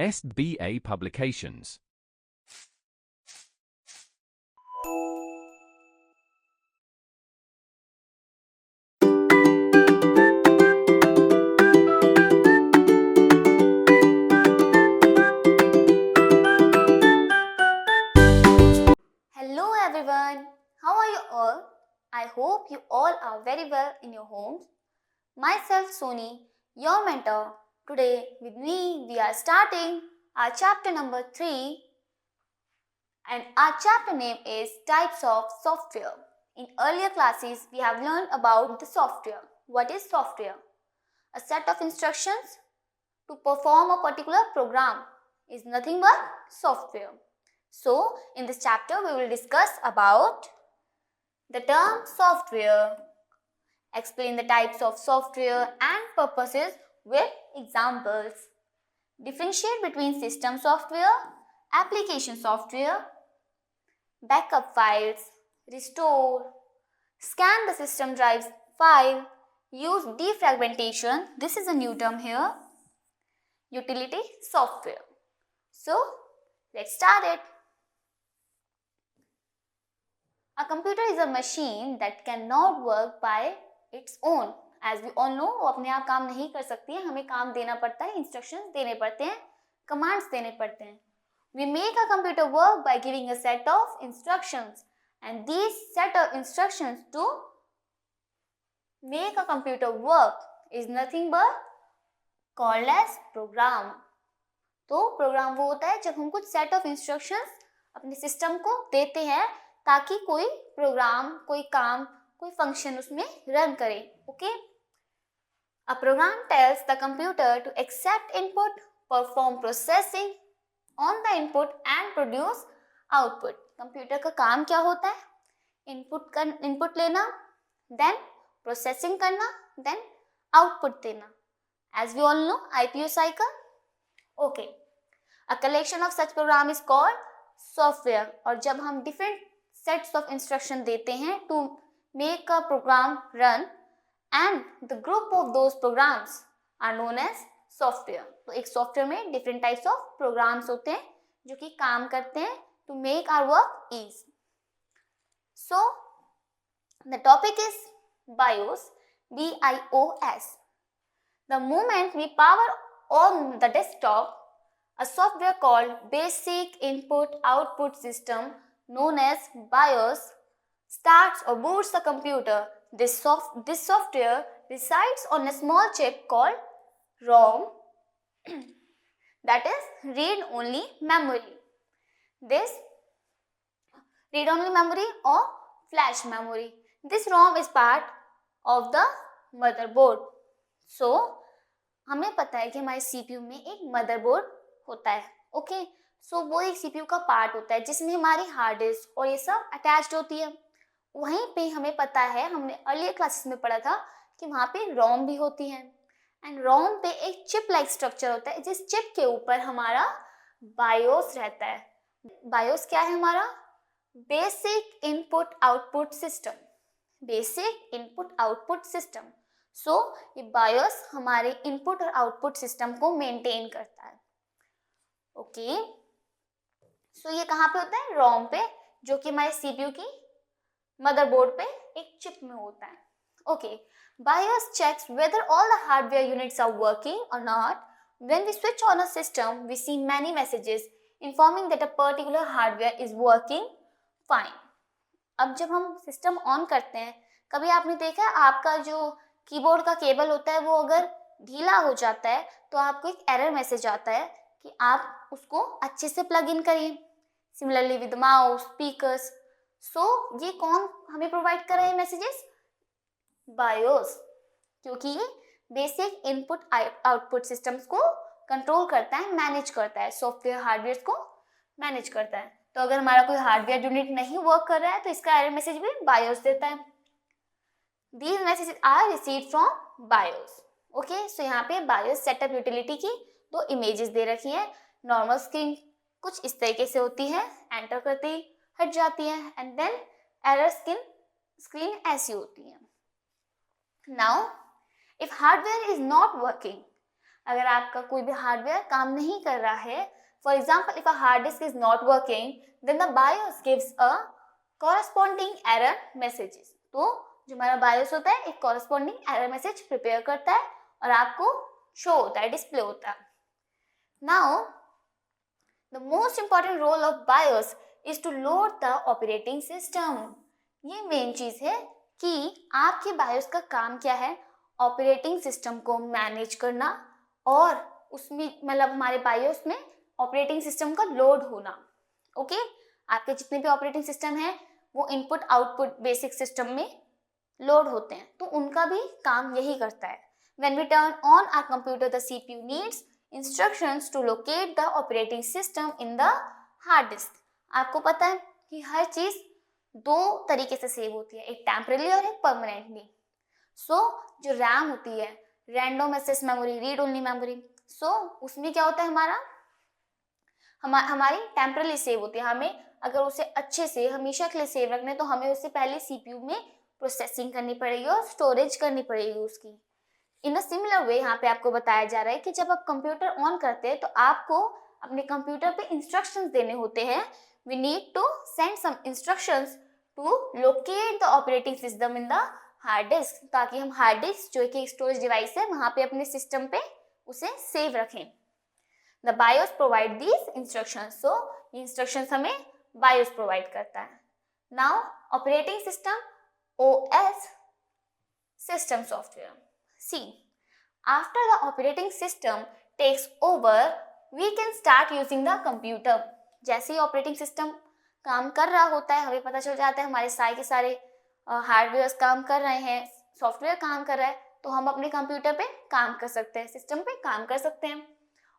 SBA Publications. Hello everyone, how are you all? I hope you all are very well in your homes. Myself Soni, your mentor. Today with me we are starting our chapter number 3 and our chapter name is Types of Software. In earlier classes we have learned about the software. What is software? A set of instructions to perform a particular program is nothing but software. So, in this chapter we will discuss about the term software, explain the types of software and purposes with examples, differentiate between system software, application software, backup files, restore, scan the system drive's file, use defragmentation, this is a new term here, utility software. So, let's start it. A computer is a machine that cannot work by its own. As we all know, वो अपने आप काम नहीं कर सकती है, हमें काम देना पड़ता है, इंस्ट्रक्शंस देने पड़ते हैं, कमांड्स देने पड़ते हैं. We make a computer work by giving a set of instructions, and these set of instructions to make a computer work is nothing but called as program. तो प्रोग्राम वो होता है जब हम कुछ सेट ऑफ इंस्ट्रक्शंस अपने system को देते हैं ताकि कोई प्रोग्राम, कोई काम, कोई फंक्शन उसमें रन करे. Okay, a program tells the computer to accept input, perform processing on the input and produce output. Computer का काम क्या होता है? इनपुट लेना, देन प्रोसेसिंग करना, देन आउटपुट देना. As we all know, IPO cycle. Okay, a collection of such program is called software. और जब हम डिफरेंट सेट्स ऑफ इंस्ट्रक्शन देते हैं to make a program run and the group of those programmes are known as software. तो एक software में different types of programs होते हैं जो कि काम करते हैं to make our work ease. So the topic is BIOS, BIOS. The moment we power on the desktop, a software called Basic Input Output System known as BIOS starts or boots the computer. This software resides on a small chip called ROM, that is read-only memory. This read-only memory or flash memory. This ROM is part of the motherboard. So, हमें पता है कि हमारे CPU में एक motherboard होता है. Okay, सो वो एक CPU का पार्ट होता है जिसमें हमारी हार्ड डिस्क और ये सब अटैच्ड होती है. वहीं पे हमें पता है, हमने अर्लियर क्लासेस में पढ़ा था कि वहाँ पे रोम भी होती है. एंड रोम पे एक चिप लाइक स्ट्रक्चर होता है जिस चिप के ऊपर हमारा बायोस रहता है. बायोस क्या है हमारा? Basic input output system. Basic input output system. So ये बायोस हमारे इनपुट और आउटपुट सिस्टम को मेंटेन करता है. ओके, सो ये कहाँ पे होता है? रोम पे, जो कि हमारे सीपीयू की मदरबोर्ड पे एक चिप में होता है. Okay, BIOS checks whether all the hardware units are working or not. When we switch on a system, we see many messages informing that a particular hardware is working fine. अब जब हम system on करते हैं, कभी आपने देखा है आपका जो कीबोर्ड का केबल होता है वो अगर ढीला हो जाता है तो आपको एक एरर मैसेज आता है कि आप उसको अच्छे से प्लग इन करिए. Similarly with mouse, speakers. So ये कौन हमें प्रोवाइड कर रहे हैं मैसेजेस? बायोस, क्योंकि ये बेसिक इनपुट आउटपुट सिस्टम्स को कंट्रोल करता है, मैनेज करता है, सॉफ्टवेयर हार्डवेयर को मैनेज करता है. तो अगर हमारा कोई हार्डवेयर यूनिट नहीं वर्क कर रहा है तो इसका एरर मैसेज भी बायोस देता है. These messages are received from BIOS. Okay, so यहाँ पे BIOS सेटअप यूटिलिटी की दो इमेजेस दे रखी है. नॉर्मल स्क्रीन कुछ इस तरीके से होती है, एंटर करते ही हट जाती है, एंड देन एरर स्क्रीन ऐसी होती है. Now if hardware is not working, अगर आपका कोई भी हार्डवेयर काम नहीं कर रहा है, for example if a hard disk is not working, then the BIOS gives a corresponding error messages. तो जो हमारा बायोस होता है एक कॉरस्पॉन्डिंग एरर मैसेज प्रिपेयर करता है और आपको शो होता है, डिस्प्ले होता है। Now the most important role of BIOS is to load the operating system. ये मेन चीज है कि आपके बायोस का काम क्या है, ऑपरेटिंग सिस्टम को मैनेज करना और उसमें मतलब हमारे बायोस में ऑपरेटिंग सिस्टम का लोड होना। ओके, आपके जितने भी ऑपरेटिंग सिस्टम है वो इनपुट आउटपुट बेसिक सिस्टम में लोड होते हैं, तो उनका भी काम यही करता है। When we turn on our computer, the CPU needs instructions to locate the operating system in the hard disk. आपको पता है कि हर चीज दो तरीके से सेव होती है, एक टेम्परेरी और एक परमानेंटली। सो जो रैम होती है, random access memory, read only memory, so उसमें क्या होता है हमारी टेम्परेरी सेव होती है। हमें अगर उसे अच्छे से हमेशा के लिए सेव रखना है तो हमें उससे पहले सीपीयू में प्रोसेसिंग करनी पड़ेगी और स्टोरेज करनी पड़ेगी उसकी। इन अ सिमिलर वे यहाँ पे आपको बताया जा रहा है कि जब आप कंप्यूटर ऑन करते हैं तो आपको अपने कंप्यूटर पे इंस्ट्रक्शंस देने होते हैं। We need to send some instructions to locate the operating system in the hard disk, ताकि हम हार्ड डिस्क जो कि एक स्टोरेज डिवाइस है वहाँ पे अपने सिस्टम पे उसे सेव रखें। The BIOS provide these instructions, so ये इंस्ट्रक्शंस हमें बायोस प्रोवाइड करता है। Now operating system, OS, system software. See, after the operating system takes over, we can start using the computer. जैसे ही ऑपरेटिंग सिस्टम काम कर रहा होता है, हमें पता चल जाता है हमारे सारे के सारे हार्डवेयर काम कर रहे हैं, सॉफ्टवेयर काम कर रहा है, तो हम अपने कंप्यूटर पे काम कर सकते हैं, सिस्टम पे काम कर सकते हैं।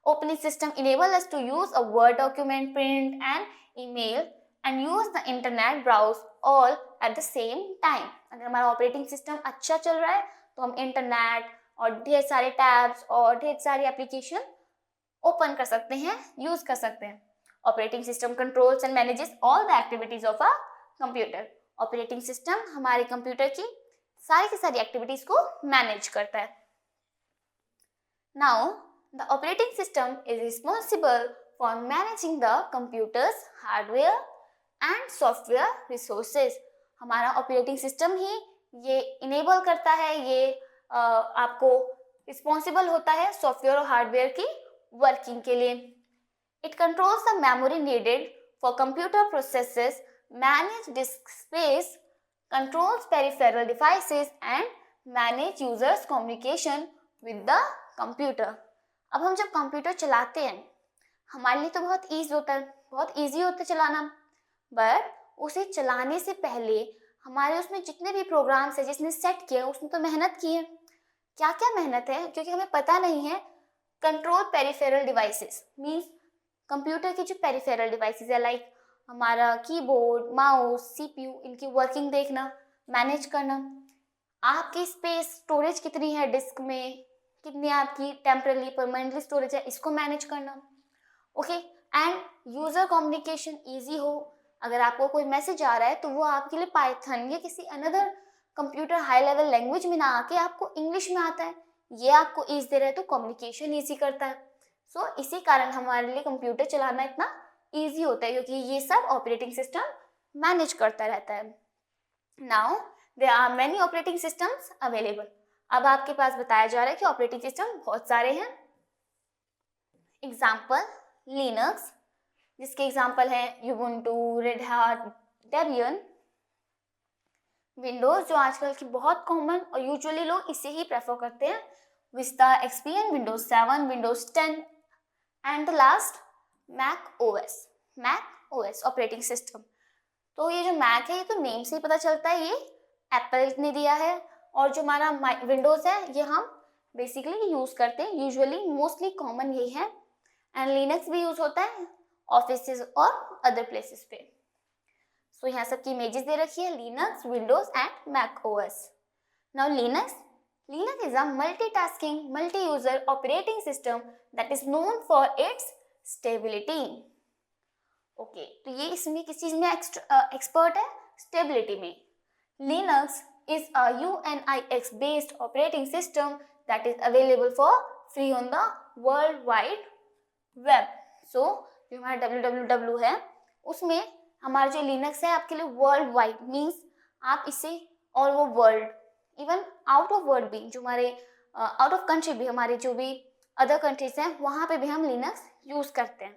Opening system enable us to use a word document, print and email and use the internet browse all at the same time. अगर हमारा ऑपरेटिंग सिस्टम अच्छा चल रहा है तो हम इंटरनेट और ढेर सारे टैब्स और ढेर सारी एप्लीकेशन ओपन कर सकते हैं, यूज कर सकते हैं। Operating system controls and manages all the activities of a computer. Operating system हमारे कंप्यूटर की सारी एक्टिविटीज को मैनेज करता है। Now the operating system is responsible for managing the computers hardware and software resources. हमारा ऑपरेटिंग सिस्टम ही ये enable करता है, ये आपको रिस्पॉन्सिबल होता है सॉफ्टवेयर और हार्डवेयर की वर्किंग के लिए। It controls the memory needed for computer processes, manage disc space, controls peripheral devices and manage users communication with the computer. अब हम जब कंप्यूटर चलाते हैं हमारे लिए तो बहुत ईजी होता है चलाना, बट उसे चलाने से पहले हमारे उसमें जितने भी प्रोग्राम्स है जिसने सेट किया उसने तो मेहनत की है। क्या क्या मेहनत है, क्योंकि हमें पता नहीं है। Control peripheral devices means computer की जो पेरिफेरल डिवाइसेस है, लाइक हमारा कीबोर्ड, माउस, सीपीयू, इनकी वर्किंग देखना, मैनेज करना। आपकी स्पेस स्टोरेज कितनी है डिस्क में, कितनी आपकी टेम्पररी परमानेंटली स्टोरेज है, इसको मैनेज करना। Okay, and user communication easy हो। अगर आपको कोई मैसेज आ रहा है तो वो आपके लिए पाइथन या किसी another computer high level language में ना आके आपको इंग्लिश में आता है, ये आपको ईज दे रहा है तो कम्युनिकेशन ईजी करता है। सो इसी कारण हमारे लिए कंप्यूटर चलाना इतना ईजी होता है, क्योंकि ये सब ऑपरेटिंग सिस्टम मैनेज करता रहता है। Now there are many operating systems available. अब आपके पास बताया जा रहा है कि ऑपरेटिंग सिस्टम बहुत सारे हैं। एग्जाम्पल लिनक्स, जिसके एग्जाम्पल हैं यूबुंटू, रेड हैट, डेबियन। विंडोज जो आजकल की बहुत कॉमन और यूजुअली लोग इसे ही प्रेफर करते हैं, Vista, XP and Windows 7, Windows 10 and the last Mac OS operating system. तो ये जो मैक है ये तो नेम से ही पता चलता है ये एप्पल ने दिया है, और जो हमारा विंडोज है ये हम बेसिकली यूज करते हैं, यूजुअली मोस्टली कॉमन यही है। एंड लिनक्स भी यूज होता है ऑफिस और अदर प्लेसेस पे। सो यहाँ सबकी इमेजेस दे रखी है, Linux, Windows and Mac OS. Now Linux is a multitasking, multi-user operating system that is known for its stability. Okay, तो ये इसमें किस चीज में एक्सपर्ट है? स्टेबिलिटी में। Linux is a UNIX based operating system that is available for free on the world wide web. So जो हमारा www है उसमें हमारा जो लिनक्स है आपके लिए वर्ल्ड वाइड मीन्स आप इसे all over world, even out of world भी, जो हमारे आउट ऑफ कंट्री भी, हमारे जो भी अदर कंट्रीज हैं वहाँ पे भी हम लिनक्स यूज करते हैं।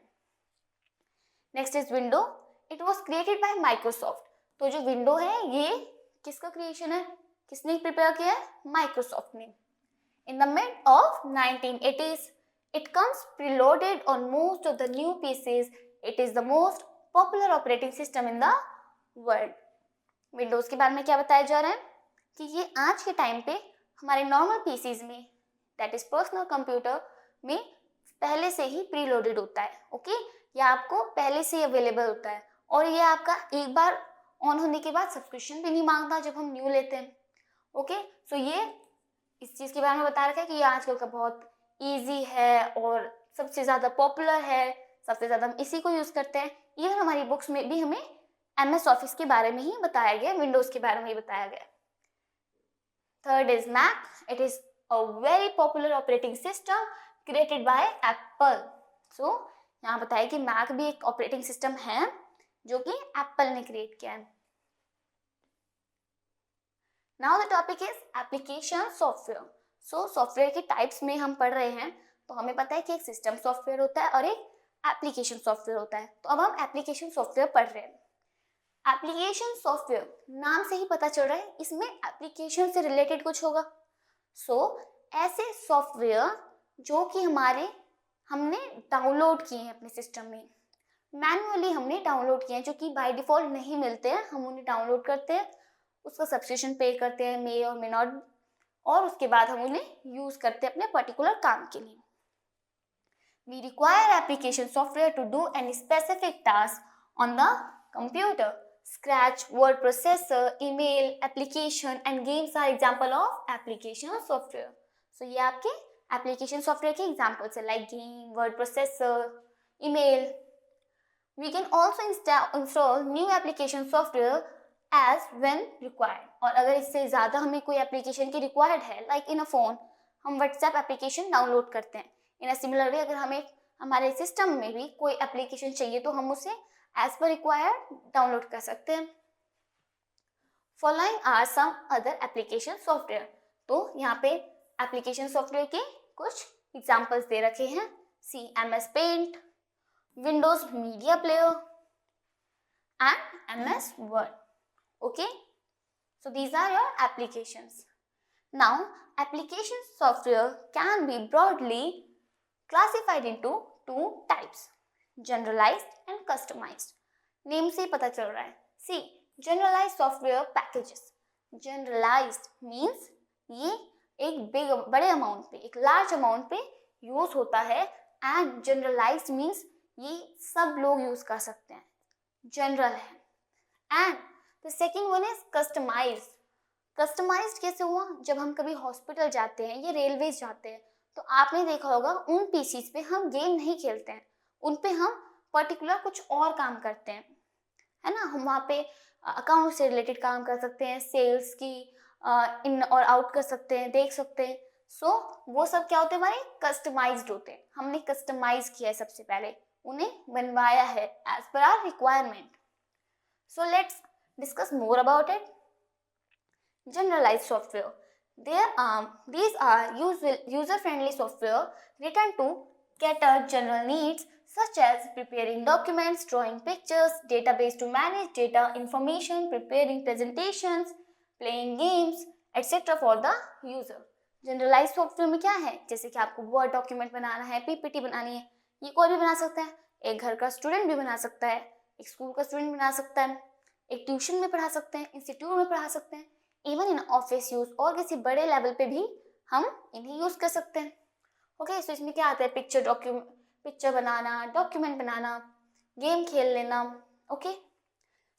Next is window. It was created by Microsoft. तो जो विंडो है ये किसका क्रिएशन है, किसने प्रिपेयर किया है, माइक्रोसॉफ्ट ने। In the mid of 1980s it comes preloaded on most of the new PCs. It is the most popular operating system in the world. Windows के बारे में क्या बताया जा रहा है कि ये आज के टाइम पे हमारे नॉर्मल पीसीज में, दैट इज पर्सनल कंप्यूटर में पहले से ही प्रीलोडेड होता है। ओके, ये आपको पहले से ही अवेलेबल होता है और ये आपका एक बार ऑन होने के बाद सब्सक्रिप्शन भी नहीं मांगता जब हम न्यू लेते हैं। ओके, सो ये इस चीज़ के बारे में बता रखा है कि ये आजकल का बहुत ईजी है और सबसे ज़्यादा पॉपुलर है, सबसे ज़्यादा हम इसी को यूज़ करते हैं। इवन हमारी बुक्स में भी हमें MS ऑफिस के बारे में ही बताया गया, विंडोज़ के बारे में ही बताया गया। Third is Mac. It is a very popular operating system created by Apple. So यहाँ बताया कि मैक भी एक ऑपरेटिंग सिस्टम है जो कि एप्पल ने क्रिएट किया है। Now the topic is application software. So software के टाइप्स में हम पढ़ रहे हैं, तो हमें पता है कि एक सिस्टम सॉफ्टवेयर होता है और एक एप्लीकेशन सॉफ्टवेयर होता है। तो अब हम एप्लीकेशन सॉफ्टवेयर पढ़ रहे हैं। एप्लीकेशन सॉफ्टवेयर नाम से ही पता चल रहा है इसमें एप्लीकेशन से रिलेटेड कुछ होगा। सो ऐसे सॉफ्टवेयर जो कि हमने डाउनलोड किए हैं अपने सिस्टम में, मैन्युअली हमने डाउनलोड किए हैं, जो कि बाय डिफॉल्ट नहीं मिलते हैं, हम उन्हें डाउनलोड करते हैं, उसका सब्सक्रिप्शन पे करते हैं, मे और मे नॉट, और उसके बाद हम उन्हें यूज करते हैं अपने पर्टिकुलर काम के लिए। We require application software to do any specific task on the computer. Scratch, word processor, email, application and games are example of application software. So ये आपके application software के examples है, like game, word processor, email. We can also install new application software as when required. और अगर इससे ज़्यादा हमें कोई एप्लीकेशन की रिक्वायर्ड है, like in a phone, हम व्हाट्सएप एप्लीकेशन डाउनलोड करते हैं। इन अ सिमिलर वे अगर हमें हमारे सिस्टम में भी कोई एप्लीकेशन चाहिए तो हम उसे एज पर रिक्वायर्ड डाउनलोड कर सकते हैं। Following are some other application software. तो यहाँ पे एप्लीकेशन सॉफ्टवेयर के कुछ एग्जाम्पल्स दे रखे हैं। MS Paint, Windows Media Player and MS Word. Okay, so these are your applications. Now application software can be broadly classified into two types, generalized and customized. Name से पता चल रहा है। See, generalized software packages. Generalized means ये एक बड़े amount पे, एक लार्ज अमाउंट पे यूज होता है, एंड generalized means ये सब लोग यूज कर सकते हैं, जनरल है। And the second one is customised. Customised कैसे हुआ, जब हम कभी हॉस्पिटल जाते हैं या रेलवेज जाते हैं तो आपने देखा होगा उन पीसीज पे हम गेम नहीं खेलते हैं, उन पे हम पर्टिकुलर कुछ और काम करते हैं, है ना। हम वहाँ पे अकाउंट से रिलेटेड काम कर सकते हैं, सेल्स की इन और आउट कर सकते हैं, देख सकते हैं। सो वो सब क्या होते हैं, हमारे कस्टमाइज्ड होते हैं। हमने कस्टमाइज किया है, सबसे पहले उन्हें बनवाया है as per our requirement. So let's discuss more about it. Generalized software. These are user-friendly software written to cater general needs such as preparing documents, drawing pictures, database to manage data, information, preparing presentations, playing games, etc. for the user. Generalized software में क्या है, जैसे कि आपको Word document बनाना है, PPT बनानी है, ये कोई भी बना सकता है। एक घर का स्टूडेंट भी बना सकता है, एक स्कूल का स्टूडेंट बना सकता है, एक ट्यूशन में पढ़ा सकते हैं, इंस्टीट्यूट में पढ़ा सकते हैं, इवन इन ऑफिस यूज और किसी बड़े लेवल पे भी हम इन्हें यूज कर सकते हैं। ओके, सो इसमें क्या आता है, पिक्चर बनाना, डॉक्यूमेंट बनाना, गेम खेल लेना। Okay,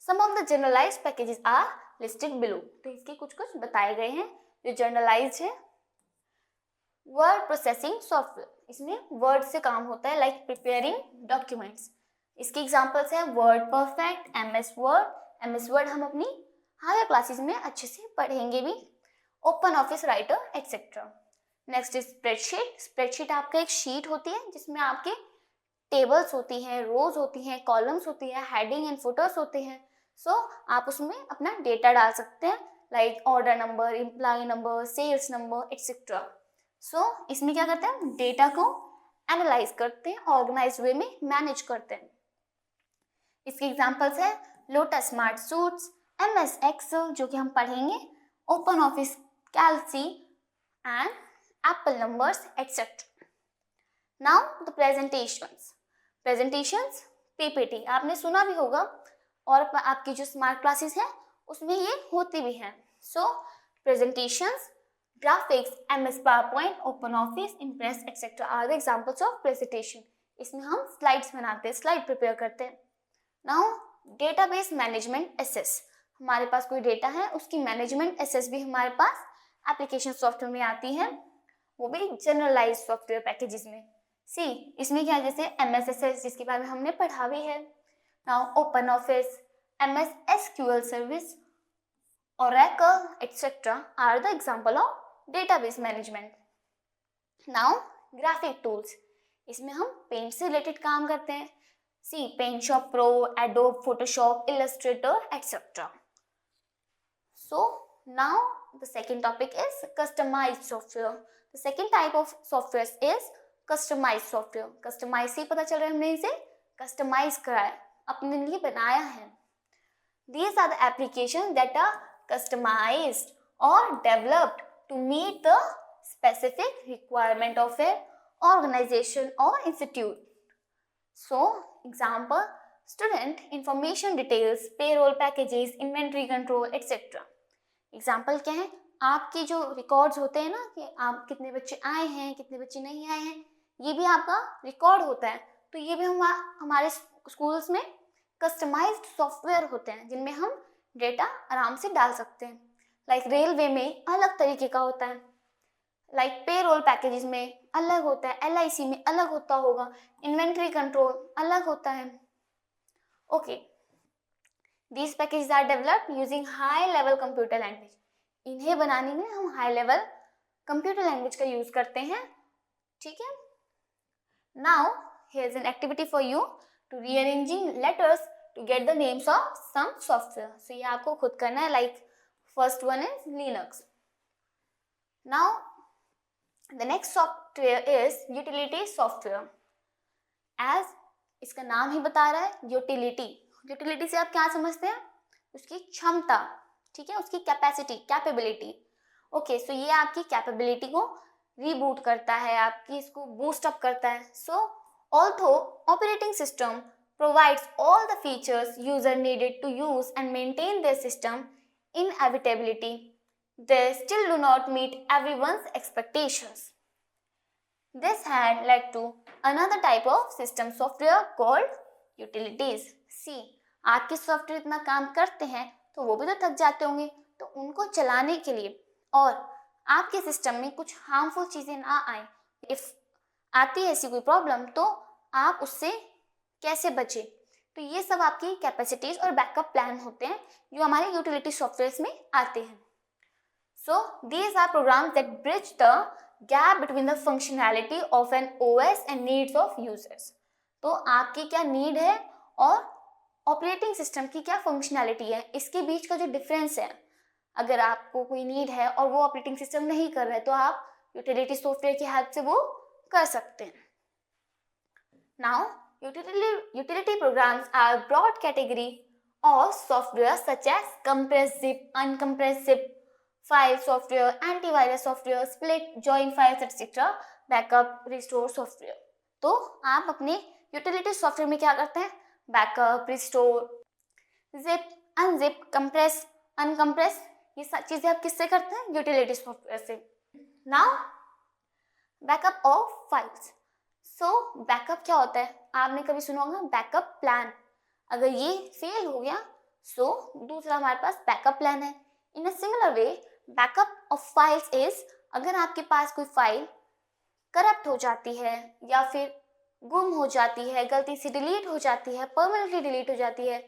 some of the generalised packages are listed below. तो इसके कुछ बताए गए हैं जो जनरलाइज्ड है। वर्ड प्रोसेसिंग सॉफ्टवेयर, इसमें वर्ड से काम होता है, लाइक प्रिपेयरिंग डॉक्यूमेंट्स। इसके एग्जांपल्स हैं वर्ड परफेक्ट, MS वर्ड हम अपनी हायर क्लासेस में अच्छे से पढ़ेंगे भी, Open Office Writer etcetera. Next is spreadsheet. Spreadsheet आपका एक शीट होती है जिसमें आपके टेबल्स होती हैं, रोज होती हैं, कॉलम्स होती हैं, हेडिंग एंड फुटर्स होते हैं। सो आप उसमें अपना डेटा डाल सकते हैं, like order number, employ number, sales number etcetera. So इसमें क्या करते हैं, डेटा को एनालाइज करते हैं, ऑर्गेनाइज वे में मैनेज करते हैं। इसके एग्जांपल्स है Lotus Smart Suites, MS Excel जो कि हम पढ़ेंगे, Open Office Calc and Apple Numbers etcetera. Now the presentations. Presentations PPT आपने सुना भी होगा, और आपकी जो स्मार्ट क्लासेस हैं उसमें ये होती भी हैं। So presentations, graphics, MS PowerPoint, open office, impress etcetera are the examples of presentation. इसमें हम स्लाइड्स बनाते हैं, स्लाइड प्रिपेयर करते हैं। नाउ डेटाबेस मैनेजमेंट एसेस, हमारे पास कोई डेटा है उसकी मैनेजमेंट एसेस भी हमारे पास एप्लीकेशन सॉफ्टवेयर में आती है, वो भी जनरलाइज सॉफ्टवेयर पैकेजेस में। सी इसमें क्या है, जैसे MS Access जिसके बारे में हमने पढ़ा भी है। Now open office, MS SQL service, Oracle etc. are the example of database management. Now graphic tools, इसमें हम पेंट से रिलेटेड काम करते हैं। सी paint shop pro, Adobe Photoshop, illustrator etcetera. So now the second topic is customized software. The second type of software is customized software. Customize से पता चल रहा है हमने इसे कस्टमाइज करा है, अपने लिए बनाया है। These are the applications that are customized or developed to meet the specific requirement of an organization or institute. So, example, student information details, payroll packages, inventory control, etc. Example क्या है, आपके जो रिकॉर्ड्स होते हैं ना कि आप कितने बच्चे आए हैं, कितने बच्चे नहीं आए हैं, ये भी आपका रिकॉर्ड होता है। तो ये भी हमारे स्कूल्स में कस्टमाइज्ड सॉफ्टवेयर होते हैं जिनमें हम डेटा आराम से डाल सकते हैं। लाइक रेलवे में अलग तरीके का होता है, लाइक पेरोल पैकेजेस में अलग होता है, LIC में अलग होता होगा, इन्वेंट्री कंट्रोल अलग होता है। Okay, these packages are developed using high level computer language. इन्हें बनाने में हम हाई लेवल कंप्यूटर लैंग्वेज का यूज करते हैं, ठीक है। Now here is an activity for you to rearranging letters to get the names of some software. So ये आपको खुद करना है, like first one is Linux. Now the next software is utility software. As इसका नाम ही बता रहा है utility. Utility से आप क्या समझते हैं, उसकी क्षमता, ठीक है, उसकी कैपेसिटी, कैपेबिलिटी। ओके, सो ये आपकी कैपेबिलिटी को रीबूट करता है, आपकी इसको बूस्ट अप करता है। So although operating system provides all the features user needed to use and maintain their system inevitability, they still do not meet everyone's expectations. This had led to another type of system software called utilities. See, आपके software इतना काम करते हैं तो वो भी तो थक जाते होंगे, तो उनको चलाने के लिए और आपके सिस्टम में कुछ हार्मफुल चीज़ें ना आए, इफ आती है ऐसी कोई प्रॉब्लम तो आप उससे कैसे बचे, तो ये सब आपकी कैपेसिटीज और बैकअप प्लान होते हैं जो हमारे यूटिलिटी सॉफ्टवेयर्स में आते हैं। So these are programs that bridge the gap between the functionality of an OS and needs of users. तो आपकी क्या नीड है और ऑपरेटिंग सिस्टम की क्या फंक्शनैलिटी है, इसके बीच का जो डिफरेंस है, अगर आपको कोई नीड है और वो ऑपरेटिंग सिस्टम नहीं कर रहा है तो आप यूटिलिटी सॉफ्टवेयर की हेल्प से वो कर सकते हैं। Now utility programs are a broad category of software such as compressed zip, uncompressed zip, file software, antivirus software, split, join files etc. Backup, restore software. तो आप अपने यूटिलिटी सॉफ्टवेयर में क्या करते हैं, backup, restore, zip, unzip, compress, uncompress, ये सब चीजें आप किससे करते हैं, यूटिलिटी सॉफ्टवेयर से। Now backup of files. So backup क्या होता है, आपने कभी सुना होगा बैकअप प्लान। अगर ये फेल हो गया सो दूसरा हमारे पास बैकअप प्लान है। In a similar way backup of files is, अगर आपके पास कोई फाइल करप्ट हो जाती है या फिर गुम हो जाती है, गलती से डिलीट हो जाती है, परमानेंटली डिलीट हो जाती है,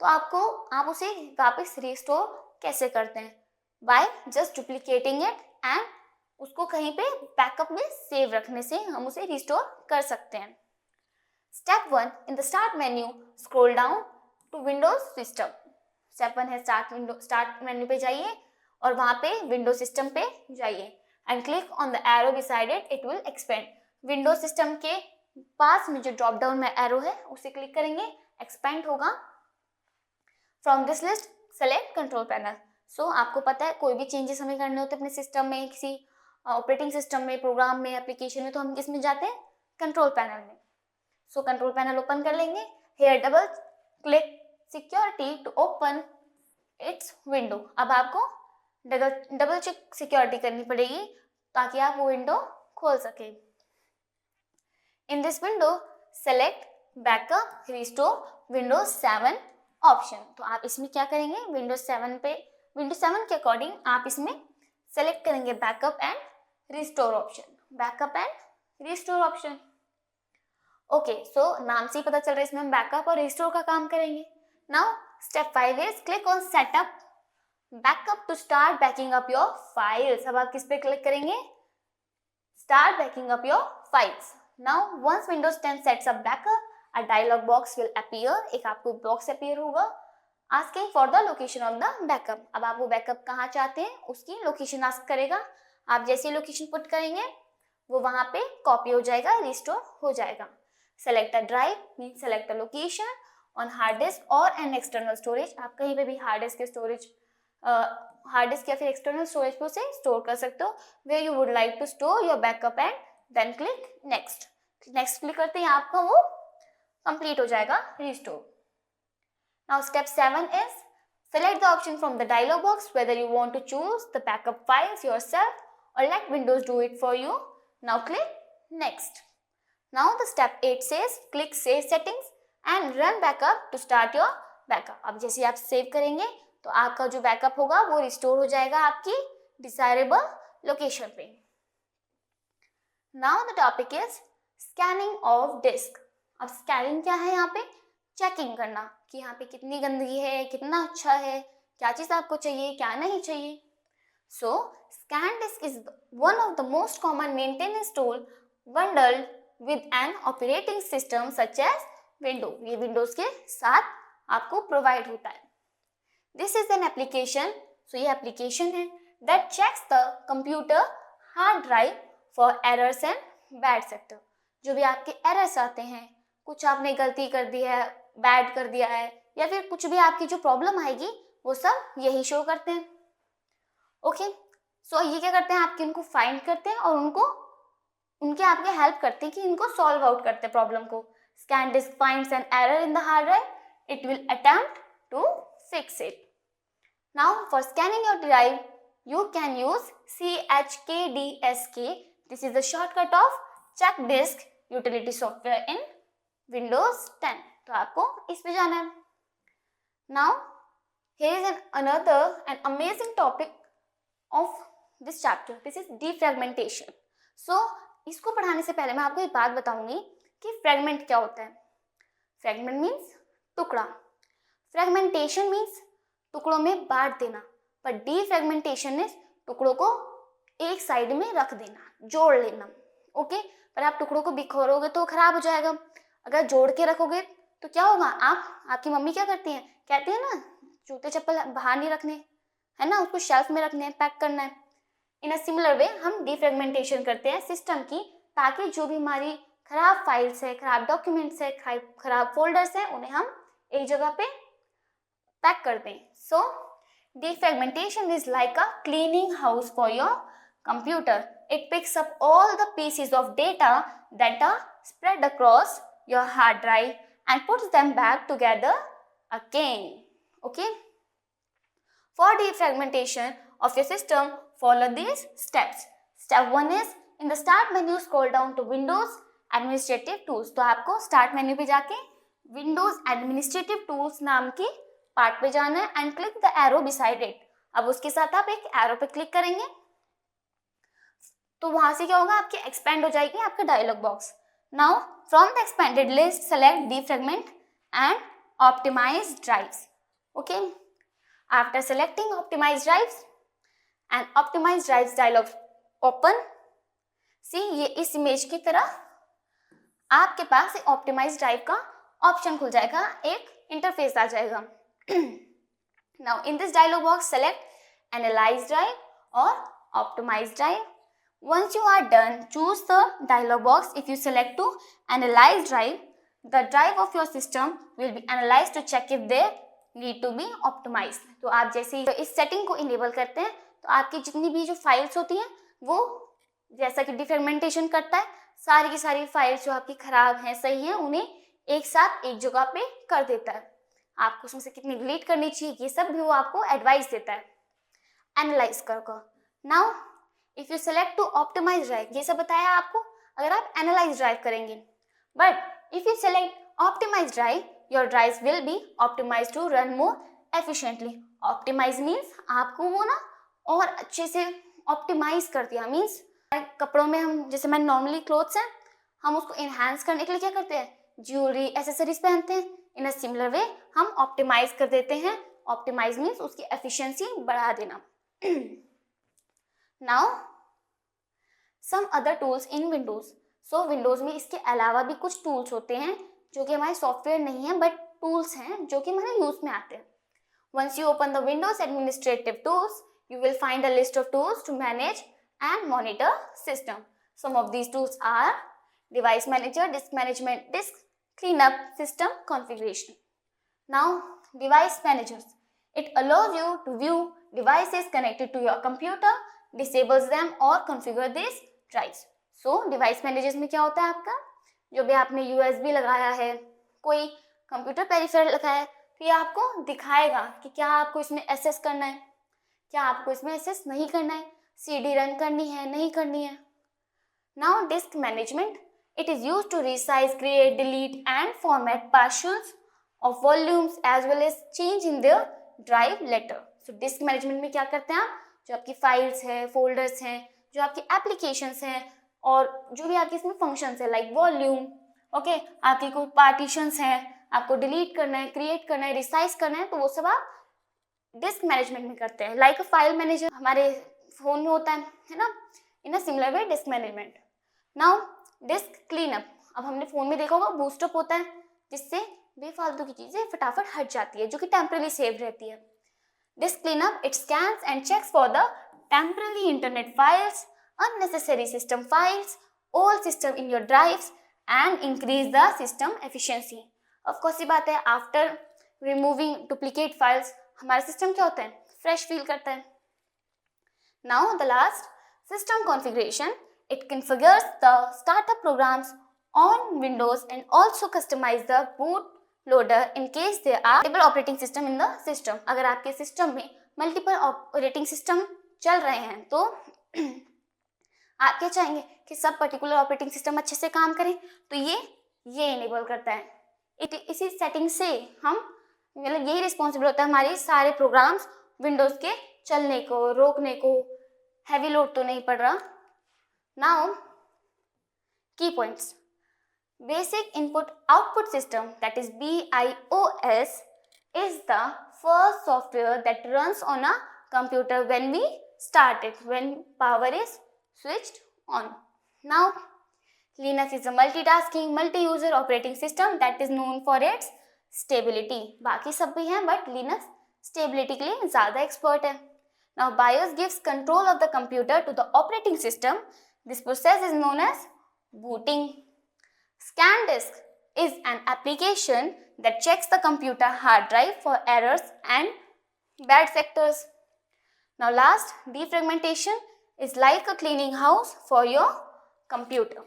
तो आप उसे वापस रिस्टोर कैसे करते हैं, by just duplicating it and उसको कहीं पे बैकअप में सेव रखने से हम उसे रिस्टोर कर सकते हैं। Step 1, in the start menu scroll down to Windows system. Step 1 है स्टार्ट मेन्यू पे जाइए और वहां पे विंडोज सिस्टम पे जाइए and click on the arrow beside it will expand. Windows system के पास में जो ड्रॉप डाउन में एरो है उसे क्लिक करेंगे, एक्सपेंड होगा। From this list select control panel. So आपको पता है कोई भी चेंजेस हमें करने होते हैं अपने सिस्टम में, किसी ऑपरेटिंग सिस्टम में, प्रोग्राम में, एप्लीकेशन में, तो हम किस में जाते हैं? कंट्रोल पैनल में। सो कंट्रोल पैनल ओपन कर लेंगे। Here double click security to open its window. अब आपको डबल चेक सिक्योरिटी करनी पड़ेगी ताकि आप वो विंडो खोल सके। In this window select backup restore Windows 7 option. तो आप इसमें क्या करेंगे? विंडोज 7 के अकॉर्डिंग आप इसमें सेलेक्ट करेंगे backup and restore option. Backup and restore option. Okay, so नाम से ही पता चल रहा है इसमें हम बैकअप और रिस्टोर का काम करेंगे। Now step 5 is click on setup backup to start backing up your files. अब आप किस पे क्लिक करेंगे? Start backing up your files. Now once Windows 10 sets up backup a dialog box will appear. एक आपको बॉक्स अपीयर होगा asking for the location of the backup. अब आप वो बैकअप कहाँ चाहते हैं उसकी लोकेशन आस्क करेगा। आप जैसे लोकेशन पुट करेंगे वो वहां पे कॉपी हो जाएगा, रिस्टोर हो जाएगा। Select a drive mean select a location on hard disk और एन एक्सटर्नल स्टोरेज। आप कहीं पे भी हार्ड डिस्क या फिर एक्सटर्नल स्टोरेज पे उसे स्टोर कर सकते हो। Where you would like to store your backup and then click next. Next click करते ही आपका वो कंप्लीट हो जाएगा, restore. Now step 7 is select the option from the dialog box whether you want to choose the backup files yourself or let Windows do it for you. Now click next. Now the step 8 says click save settings and run backup to start your backup. अब जैसे आप save करेंगे तो आपका जो backup होगा वो restore हो जाएगा आपकी डिजायरेबल लोकेशन पे। Now the topic is scanning of disk. अब स्कैनिंग क्या है? यहाँ पे चेकिंग करना कि यहाँ पे कितनी गंदगी है, कितना अच्छा है, क्या चीज आपको चाहिए, क्या नहीं चाहिए। So scan disk is one of the most common maintenance tool bundled with an operating system such as window. ये विंडोज के साथ आपको प्रोवाइड होता है। This is an application, so ये एप्लीकेशन है that checks the computer hard drive for errors and bad sector. जो भी आपके एरर्स आते हैं, कुछ आपने गलती कर दी है, बैड कर दिया है, या फिर कुछ भी आपकी जो प्रॉब्लम आएगी वो सब यही शो करते हैं। ओके, सो ये क्या करते हैं? आपके उनको फाइंड करते हैं और उनके आपके हेल्प करते हैं कि इनको सॉल्व आउट करते हैं प्रॉब्लम को। Scan disk finds an error in the hard drive, it will attempt to fix it. Now for scanning your drive you can use CHKDSK. This is the shortcut of check disk utility software in Windows 10. तो आपको इस पे जाना है। Now here is another amazing topic of this chapter. This is defragmentation. So इसको पढ़ाने से पहले मैं आपको एक बात बताऊंगी कि फ्रेगमेंट क्या होता है। फ्रेगमेंट मीन्स टुकड़ा, फ्रेगमेंटेशन मीन्स टुकड़ों में बांट देना, पर डीफ्रेगमेंटेशन इज टुकड़ों को एक साइड में रख देना, जोड़ लेना। ओके, पर आप टुकड़ों को बिखरोगे तो खराब हो जाएगा। अगर जोड़ के रखोगे तो क्या होगा? आपकी मम्मी क्या करती हैं? कहती है ना जूते चप्पल बाहर नहीं रखने, है ना, उसको शेल्फ में रखने, पैक करना है। इन अ सिमिलर वे हम डीफ्रेगमेंटेशन करते हैं सिस्टम की, ताकि जो भी हमारी खराब फाइल्स है, खराब डॉक्यूमेंट्स है, खराब फोल्डर्स है, उन्हें हम एक जगह पे पैक कर दें। सो defragmentation is like a cleaning house for your computer. It picks up all the pieces of data that are spread across your hard drive and puts them back together again. Okay? For defragmentation of your system, follow these steps. Step 1 is in the start menu scroll down to Windows Administrative Tools. तो आपको start menu पे जाके Windows Administrative Tools नाम की part पे जाना है and click the arrow beside it. अब उसके साथ आप एक एरो पे क्लिक करेंगे तो वहां से क्या होगा? आपकी एक्सपेंड हो जाएगी आपका dialog box. Now from the expanded list select defragment and optimise drives. Okay, after selecting optimise drives and optimise drives dialog open, see ये इस इमेज की तरह आपके पास एक ऑप्टिमाइज ड्राइव का ऑप्शन खुल जाएगा, एक इंटरफेस आ जाएगा। Now in this dialog box select analyse drive और optimise drive. Once you are done, choose the dialog box. If you select to analyze drive, the drive of your system will be analyzed to check if they need to be optimized. तो आप जैसे ही इस setting को enable करते हैं तो आपकी जितनी भी जो फाइल्स होती हैं वो जैसा कि डिफ्रेगमेंटेशन करता है, सारी की सारी फाइल्स जो आपकी खराब हैं, सही हैं, उन्हें एक साथ एक जगह पे कर देता है। आपको उसमें से कितनी डिलीट करनी चाहिए ये सब भी वो आपको एडवाइस देता है एनालाइज कर। Now if you select to optimise drive, ये सब बताया आपको अगर आप एनालाइज ड्राइव करेंगे, but if you select optimise drive, your drive will be optimise to run more efficiently. Optimise means आपको वो ना और अच्छे से ऑप्टिमाइज कर दिया। मीन्स कपड़ों में हम जैसे मैं नॉर्मली क्लोथ्स हैं, हम उसको इन्हांस करने के लिए क्या करते हैं, ज्वेलरी एसेसरीज पहनते हैं। इन अ सिमिलर वे हम ऑप्टिमाइज कर देते हैं। ऑप्टिमाइज मीन्स उसकी एफिशिएंसी बढ़ा देना। Now some other tools in Windows. So Windows में इसके अलावा भी कुछ टूल्स होते हैं जो कि हमारे सॉफ्टवेयर नहीं है बट टूल्स हैं जो कि हमारे यूज में आते हैं। Once you open the Windows administrative tools, you will find a list of tools to manage and monitor system. Some of these tools are device manager, disk management, disk cleanup, system configuration. Now device managers, it allows you to view devices connected to your computer, disables them or configure these drives. So device managers में क्या होता है आपका, जो भी आपने USB लगाया है, कोई कंप्यूटर पेरिफेरल लगाया है, तो ये आपको दिखाएगा कि क्या आपको इसमें एक्सेस करना है, क्या आपको इसमें एक्सेस नहीं करना है, CD रन करनी है, नहीं करनी है। Now disk management, it is used to resize, create, delete and format partitions of volumes as well as change in their drive letter. So disc management में क्या करते हैं आप, जो आपकी फाइल्स है, फोल्डर्स हैं, जो आपकी एप्लीकेशंस हैं और जो भी आपकी इसमें फंक्शंस है लाइक वॉल्यूम, ओके, आपकी कोई पार्टीशंस हैं, आपको डिलीट करना है, क्रिएट करना है, रिसाइज करना है, तो वो सब आप डिस्क मैनेजमेंट में करते हैं। लाइक फाइल मैनेजर हमारे फोन में होता है ना, in a similar way disk management. Now disk cleanup, अब हमने फोन में देखा होगा बूस्टअप होता है जिससे बेफालतू की चीजें फटाफट हट जाती है जो कि टेम्पररी सेव रहती है। Disk cleanup, it scans and checks for the temporary internet files, unnecessary system files, all system in your drives and increase the system efficiency. Of course ये बात है, after removing duplicate files हमारा system क्या होता है, fresh feel करता है। Now the last, system configuration, it configures the startup programs on Windows and also customize the boot loader in case there are multiple operating system in the system. अगर आपके system में multiple operating system चल रहे हैं तो आप क्या चाहेंगे कि सब पर्टिकुलर ऑपरेटिंग सिस्टम अच्छे से काम करें, तो ये इनेबल करता है। इसी सेटिंग से हम मतलब यही रिस्पॉन्सिबल होता है हमारे सारे प्रोग्राम्स विंडोज के चलने को, रोकने को, हैवी लोड तो नहीं पड़ रहा। नाउ की points, basic input output system that is BIOS is the first software that runs on a computer when we start it, when power is switched on. Now Linux is a multitasking, multi-user operating system that is known for its stability. बाकी सब भी हैं but Linux stability के लिए ज़्यादा expert है। Now BIOS gives control of the computer to the operating system. This process is known as booting. ScanDisk is an application that checks the computer hard drive for errors and bad sectors. Now last, defragmentation is like a cleaning house for your computer.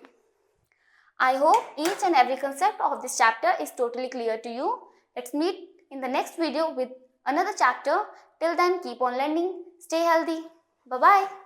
I hope each and every concept of this chapter is totally clear to you. Let's meet in the next video with another chapter. Till then, keep on learning, stay healthy. Bye-bye.